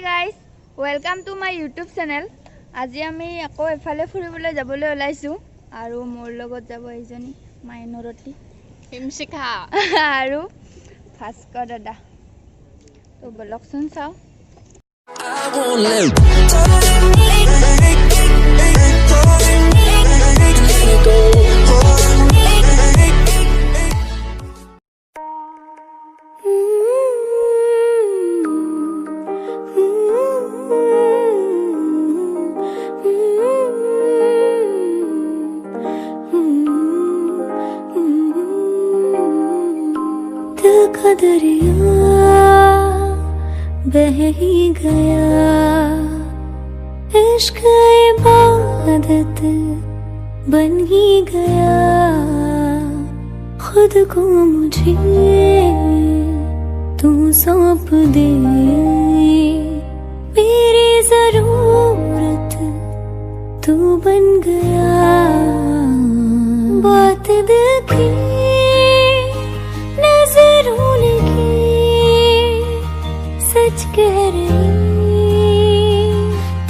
Guys welcome to my YouTube channel. আজি আমি আকৌ এফালে ফুৰিবলৈ যাবলৈ ওলাইছোঁ আৰু মোৰ লগত যাব এইজনী মাইনৰতি হিমশিখা আৰু ভাস্কৰ দাদা। তো বলকচোন চাওঁ। का दरिया बह ही गया, इश्क इबादत बन ही गया। खुद को मुझे तू सौंप दे, मेरी जरूरत तू बन गया। बात दिल की नजरों लगी सच कह रही,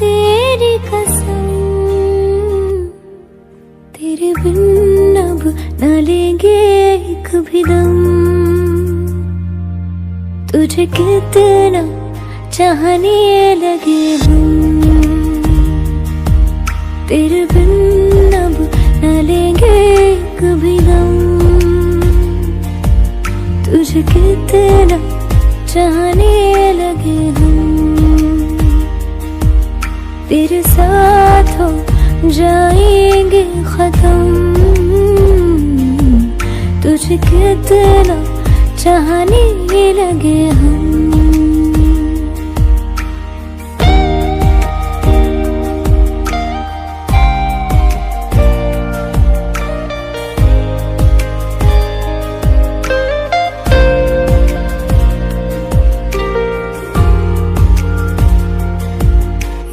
तेरी कसम तेरे बिन अब न लेंगे एक भी दम। तुझे कितना चाहने लगे हम, तेरे बिन अब न लेंगे एक भी दम। तुझे कितना चाहने लगे हम, तेरे साथ हो जाएंगे खत्म। तुझे कितना चाहने लगे हम।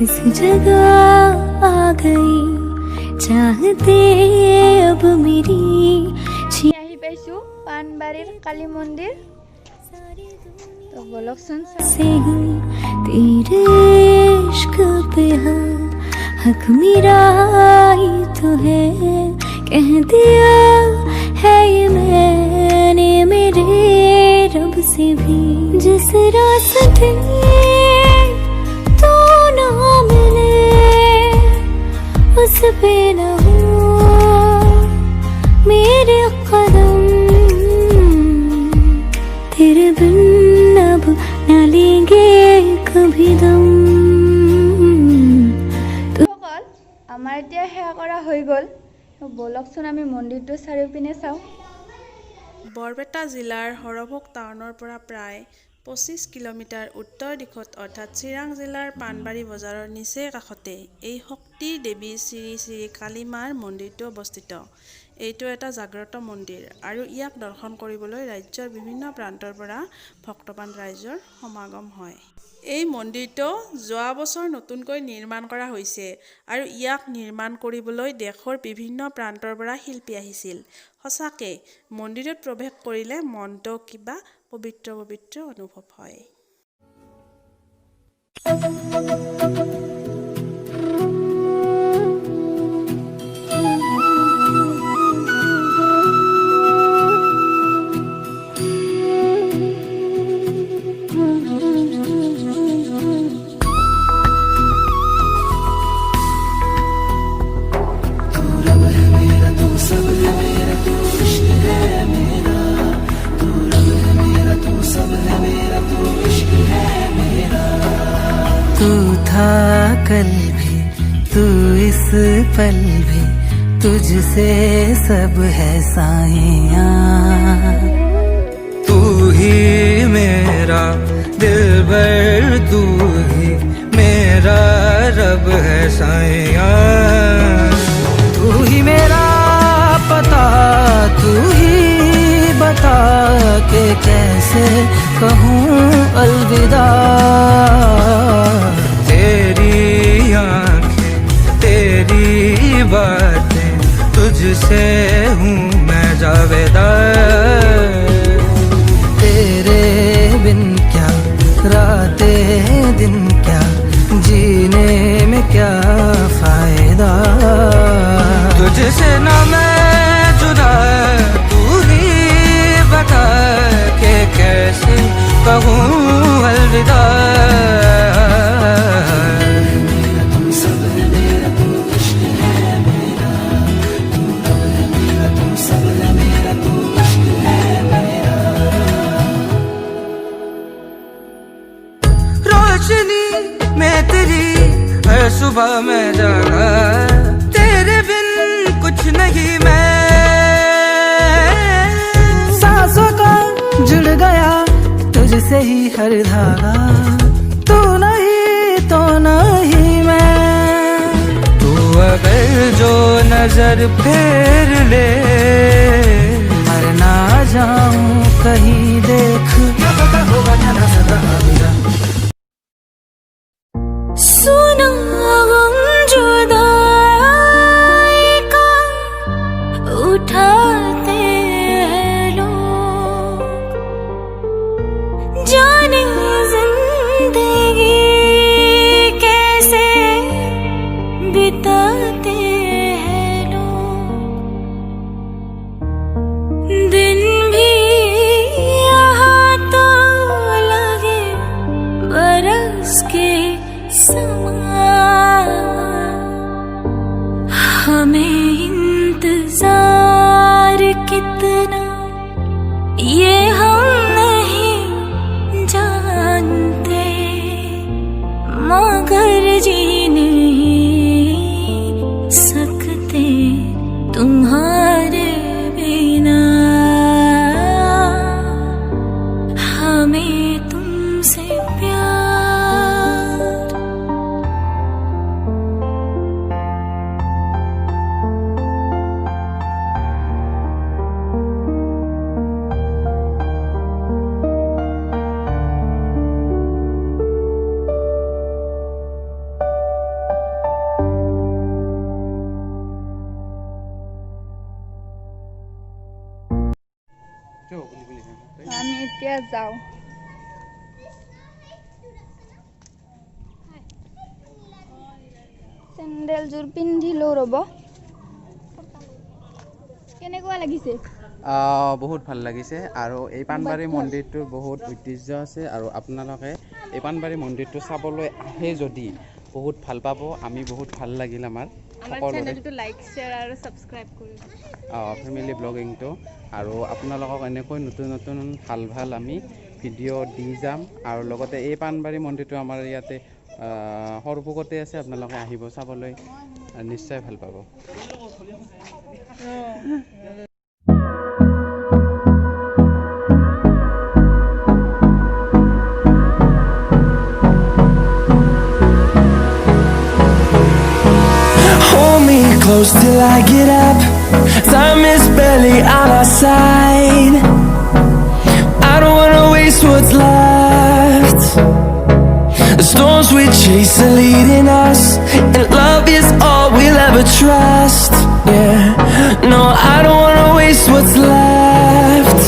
इस जगह आ गई चाहते अब मेरी। আহি পাইছোঁ পানবাৰীৰ কালী মন্দিৰ। তো বলকচোন से ही तेरे इश्क पे हक मेरा ही तो है, कह दिया है ये मैंने मेरे रब से भी। जिस रास्ते तो ना मिले उस पे न हो मेरे कदम। तेरे बिन अब न लेंगे कभी दम। সকল আমাৰ এতিয়া সেৱা কৰা হৈ গ'ল। বলকচোন আমি মন্দিৰটো চাৰিওপিনে চাওঁ। বৰপেটা জিলাৰ হৰভোগ টাউনৰ পৰা প্ৰায় 25 কিলোমিটাৰ উত্তৰ দিশত অৰ্থাৎ চিৰাং জিলাৰ পানবাৰী বজাৰৰ নিচেই কাষতে এই শক্তিৰ দেৱী শ্ৰী শ্ৰী কালী মাৰ মন্দিৰটো অৱস্থিত। এইটো এটা জাগ্ৰত মন্দিৰ আৰু ইয়াক দৰ্শন কৰিবলৈ ৰাজ্যৰ বিভিন্ন প্ৰান্তৰ পৰা ভক্তবান ৰাইজৰ সমাগম হয়। এই মন্দিৰটো যোৱা বছৰ নতুনকৈ নিৰ্মাণ কৰা হৈছে আৰু ইয়াক নিৰ্মাণ কৰিবলৈ দেশৰ বিভিন্ন প্ৰান্তৰ পৰা শিল্পী আহিছিল। সঁচাকৈ মন্দিৰত প্ৰৱেশ কৰিলে মনটো কিবা পবিত্ৰ পবিত্ৰ অনুভৱ হয়। तू था कल भी तू इस पल भी, तुझसे सब है साइयां। तू ही मेरा दिलबर, तू ही मेरा रब है साइयां। तू ही मेरा पता, तू ही बता के कैसे कहूँ अलविदा। तेरी आँखें तेरी बातें, तुझसे हूँ मैं जावेदा। तेरे बिन क्या रातें दिन क्या रोशनी में तेरी हर सुबह मैं जागा, तेरे बिन कुछ नहीं मैं। सांसों का जुड़ गया तुझसे ही हर धागा, तू नहीं तो नहीं मैं। तू अगर जो नजर फेर ले, मर ना जाऊं कहीं देख। सुना गम जुदाई का उठाते हैं लोग, जाने जिंदगी कैसे बिताते हैं लोग। दिन भी यहाँ तो लगे बरस के समान, हमें इंतजार कितना ये हम नहीं जानते, मगर जी नहीं सकते तुम्हारे बिना, हमें तुमसे प्यार। আমি এতিয়া যাওঁ। চেণ্ডেলযোৰ পিন্ধিলোঁ ৰ'ব। কেনেকুৱা লাগিছে? বহুত ভাল লাগিছে আৰু এই পাণবাৰী মন্দিৰটোৰ বহুত ঐতিহ্য আছে আৰু আপোনালোকে এই পাণবাৰী মন্দিৰটো চাবলৈ আহে যদি বহুত ভাল পাব। আমি বহুত ভাল লাগিল আমাৰ চেনেলটো লাইক শ্বেয়াৰ আৰু ছাবস্ক্ৰাইব কৰিব ফেমিলি ব্লগিংটো, আৰু আপোনালোকক এনেকৈ নতুন নতুন ভাল ভাল আমি ভিডিঅ' দি যাম। আৰু লগতে এই পাণবাৰী মন্দিৰটো আমাৰ ইয়াতে সৰভোগতে আছে, আপোনালোকে আহিব চাবলৈ নিশ্চয় ভাল পাব। Close till I get up, time is barely on our side. I don't wanna waste what's left. The storms we chase are leading us, and love is all we'll ever trust. Yeah, no, I don't wanna waste what's left.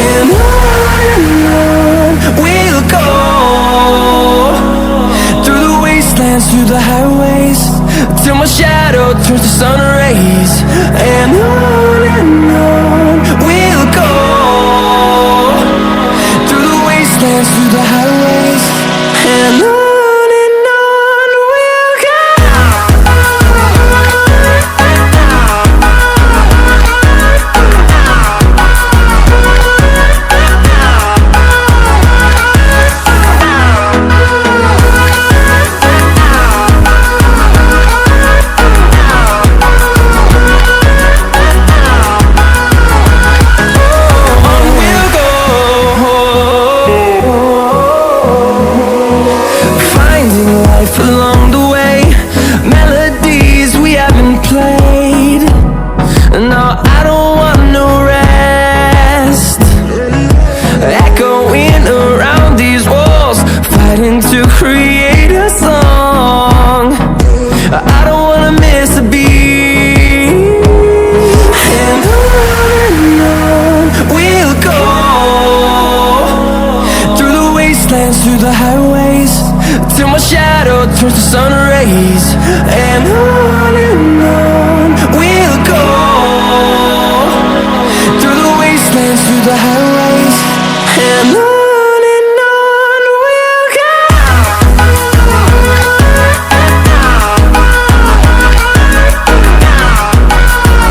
And on we'll go, through the wastelands, through the highways, till my shadow turns to sun rays. And on we'll go, through the wastelands, through the highways. And on we'll go. Along the way, melodies we haven't played. No, I don't want no rest. Echoing around these walls, fighting to create a song. I don't wanna miss a beat. And on we'll go, through the wastelands, through the highways, till my shadow turns to sun rays. And on we'll go, through the wastelands, through the highways. And on